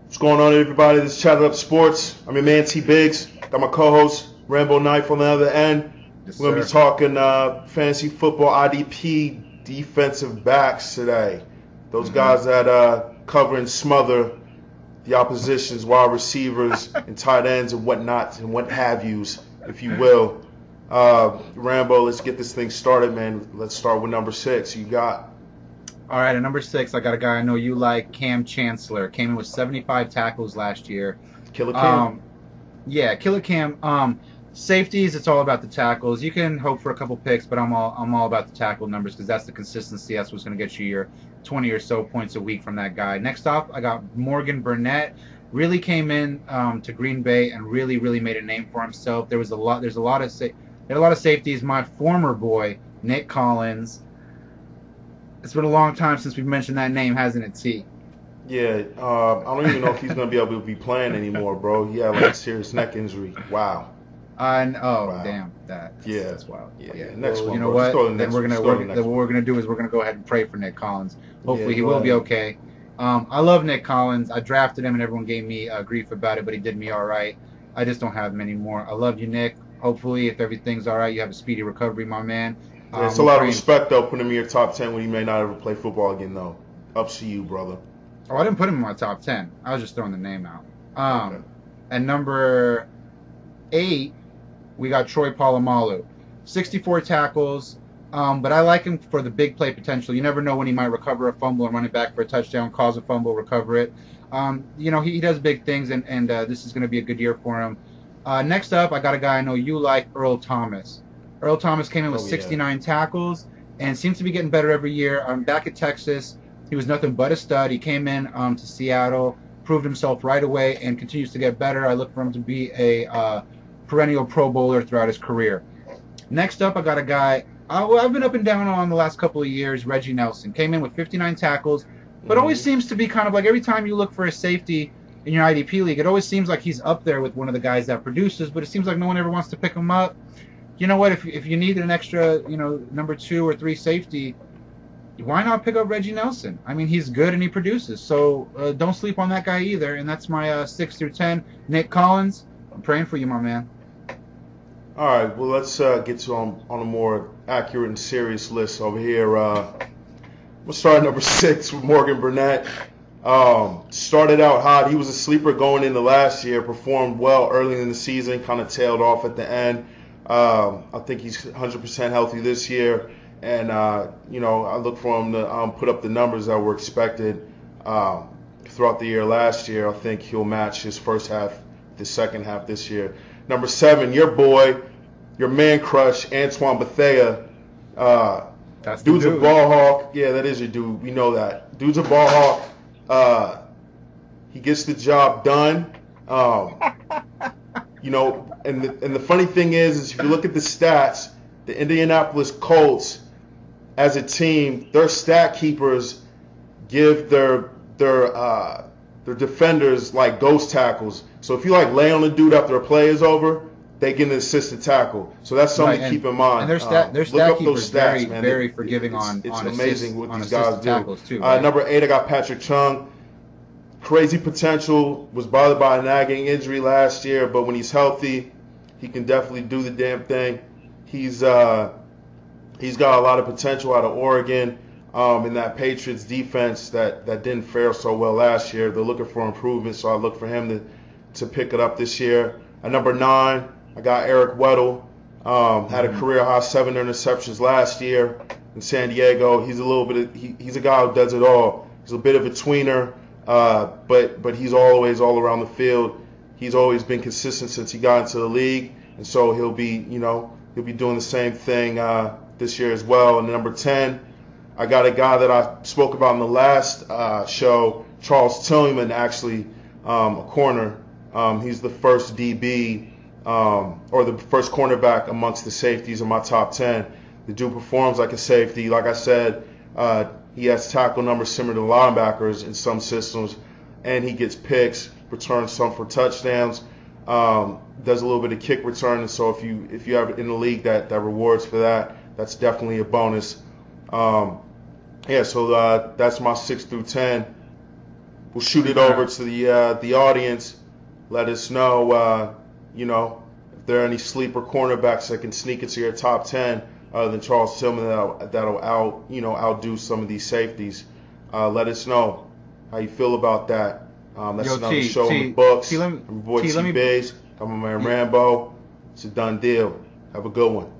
What's going on, everybody? This is Chatted Up Sports. I'm your man, T. Biggs. Got my co-host, Rambo Knife, on the other end. Yes, We're going to be talking fantasy football IDP defensive backs today. Those guys that cover and smother the opposition's wide receivers and tight ends and whatnot and what have yous, if you will. Rambo, let's get this thing started, man. Let's start with number 6. You got... All right, at number 6, I got a guy I know you like, Cam Chancellor. Came in with 75 tackles last year. Killer Cam. Killer Cam. Safeties, it's all about the tackles. You can hope for a couple picks, but I'm all about the tackle numbers because that's the consistency. That's what's going to get you your 20 or so points a week from that guy. Next off, I got Morgan Burnett. Really came in to Green Bay and really made a name for himself. There's a lot of safeties. My former boy, Nick Collins. It's been a long time since we've mentioned that name, hasn't it, T? Yeah, I don't even know if he's going to be able to be playing anymore, bro. He had like a serious neck injury. Wow. Wow. Damn, that's wild. Yeah. Next one. You know what? Then what we're gonna do is we're gonna go ahead and pray for Nick Collins. Hopefully he will be okay. I love Nick Collins. I drafted him and everyone gave me grief about it, but he did me all right. I just don't have him anymore. I love you, Nick. Hopefully, if everything's all right, you have a speedy recovery, my man. It's a lot of respect, though, putting him in your top 10 when he may not ever play football again, though. Up to you, brother. Oh, I didn't put him in my top 10. I was just throwing the name out. Okay. At number 8, we got Troy Polamalu. 64 tackles, but I like him for the big play potential. You never know when he might recover a fumble and run it back for a touchdown, cause a fumble, recover it. He does big things, and this is going to be a good year for him. Next up, I got a guy I know you like, Earl Thomas. Earl Thomas came in with 69 tackles and seems to be getting better every year. Back at Texas, he was nothing but a stud. He came in to Seattle, proved himself right away, and continues to get better. I look for him to be a perennial Pro Bowler throughout his career. Next up, I got a guy I've been up and down on the last couple of years, Reggie Nelson. Came in with 59 tackles, but always seems to be kind of like every time you look for a safety in your IDP league, it always seems like he's up there with one of the guys that produces, but it seems like no one ever wants to pick him up. You know what? If you need an extra, number 2 or 3 safety, why not pick up Reggie Nelson? I mean, he's good and he produces. So don't sleep on that guy either. And that's my 6 through 10. Nick Collins, I'm praying for you, my man. All right. Well, let's get to on a more accurate and serious list over here. We'll start at number 6 with Morgan Burnett. Started out hot. He was a sleeper going into last year. Performed well early in the season. Kind of tailed off at the end. I think he's 100% healthy this year, and I look for him to put up the numbers that were expected throughout the year last year. I think he'll match his first half, the second half this year. Number 7, your boy, your man crush, Antoine Bethea. Dude's a ball hawk. Yeah, that is your dude. We know that. Dude's a ball hawk. He gets the job done. And the funny thing is if you look at the stats, the Indianapolis Colts, as a team, their stat keepers give their defenders like ghost tackles. So if you lay on the dude after a play is over, they get an assisted tackle. So that's something to keep in mind. And their stat keepers very forgiving on amazing what on these guys tackles do. Too, right? Number 8, I got Patrick Chung. Crazy potential, was bothered by a nagging injury last year, but when he's healthy, he can definitely do the damn thing. He's got a lot of potential out of Oregon in that Patriots defense that didn't fare so well last year. They're looking for improvement, so I look for him to pick it up this year. At number 9, I got Eric Weddle. Had a career high 7 interceptions last year in San Diego. He's he's a guy who does it all. He's a bit of a tweener. But he's always all around the field. He's always been consistent since he got into the league, and so he'll be doing the same thing this year as well. And number 10, I got a guy that I spoke about in the last show, Charles Tillman, actually, a corner. He's the first DB or the first cornerback amongst the safeties in my top 10. The dude performs like a safety. Like I said, he has tackle numbers similar to linebackers in some systems, and he gets picks, returns some for touchdowns, does a little bit of kick return. And so if you have in the league that rewards for that, that's definitely a bonus. So that's my 6 through 10. we'll shoot it over to the audience. Let us know, if there are any sleeper cornerbacks that can sneak into your top 10 other than Charles Tillman that'll outdo some of these safeties. Let us know how you feel about that. That's another show in the books. I'm your boy T-Baze. I'm my man Rambo. It's a done deal. Have a good one.